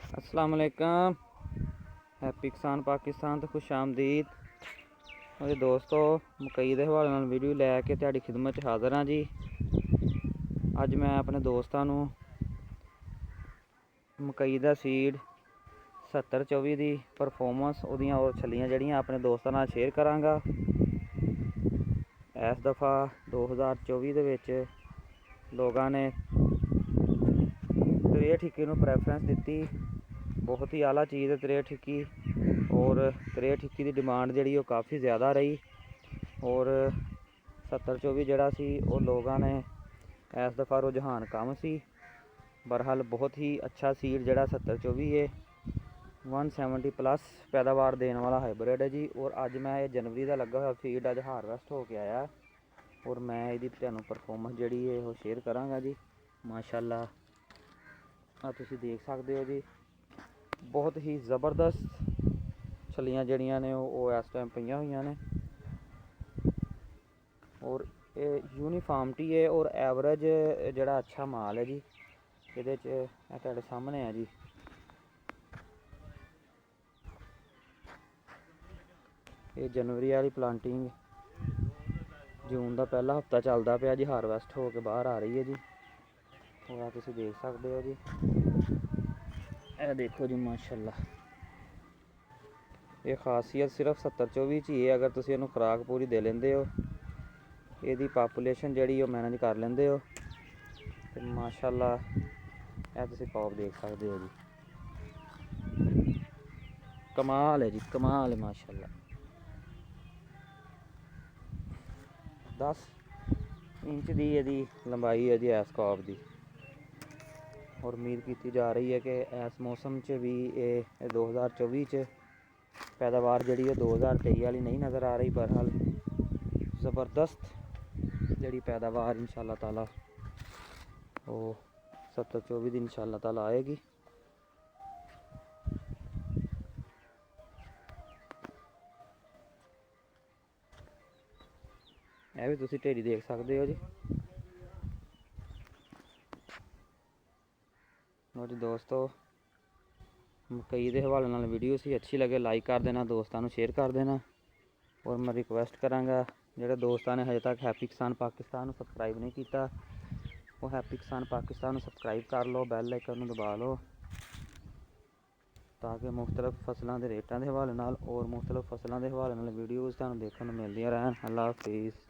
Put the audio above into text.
अस्सलाम वालेकुम। हैप्पी किसान पाकिस्तान तो खुश आमदीद। मेरे दोस्तों, मकई के हवाले नाल वीडियो लैके तुहाडी खिदमत हाज़र हाँ जी। अज मैं अपने दोस्तों नूं मकई का सीड 7024 की परफॉर्मेंस उहदियां और छलियां जड़ियां अपने दोस्तों नाल शेयर करांगा। इस दफ़ा 2024 दे विच लोगों ने 63 नूं प्रैफरेंस दी। बहुत ही आला चीज़ है 63 और 63 की डिमांड जी काफ़ी ज़्यादा रही और 7024 जड़ा सी वो लोगों ने इस दफ़ा रुझान कम सी। बहरहाल बहुत ही अच्छा सीड जड़ा 7024 है। 170 प्लस पैदावार देने वाला हाइब्रिड है जी। और अज मैं जनवरी का लगा हुआ फीड अज हारवेस्ट होके आया और मैं यदी तुहानूं परफॉर्मेंस जी है वो शेयर कराँगा जी। माशाअल्लाह तुसीं देख सकते हो जी, बहुत ही ज़बरदस्त छलियां जड़ियां ने वो इस टाइम पईयां हुई ने और ये यूनीफार्मिटी है और एवरेज जड़ा अच्छा माल है जी। ये तुहाडे सामने है जी। ये जनवरी वाली प्लांटिंग जून का पहला हफ्ता चलता पाया जी, हारवेस्ट होकर बाहर आ रही है जी। और तुसीं देख सकते हो जी, ये देखो जी माशाअल्लाह। ये खासियत सिर्फ 7024 ही है। अगर तुसीं इहनूं खुराक पूरी दे लेंदे हो, ਇਹਦੀ पापूलेशन जी मैनेज कर लेंदे हो तो माशाअल्लाह यह तुसीं पॉप देख सकते हो जी। कमाल है जी, कमाल है माशाअल्लाह। 10 इंच की यदी लंबाई है जी इस कॉप की और उम्मीद की जा रही है कि इस मौसम च भी ये 2024 पैदावार जी 2023 वाली नहीं नज़र आ रही। बहरहाल ज़बरदस्त जी पैदावार इंशाअल्लाह ताला वो 7024 की इंशाअल्लाह ताला आएगी। यह भी तुसीं ढेरी देख सकते हो जी। और दोस्तों, मकई के हवाले नाल वीडियो सी अच्छी लगे लाइक कर देना, दोस्तों को शेयर कर देना। और मैं रिक्वेस्ट कराँगा जोड़े दोस्तों ने हजे तक हैप्पी किसान पाकिस्तान सबसक्राइब नहीं किया, वो हैप्पी किसान पाकिस्तान सबसक्राइब कर लो, बैल आइकन दबा लो ताकि मुख्तलिफ फसलों के रेटों के हवाले नाल और मुख्तलिफ फसलों के हवाले नाल वीडियोज़ तुहानूं देखने को मिलदियां रहन। अल्लाह हाफिज़।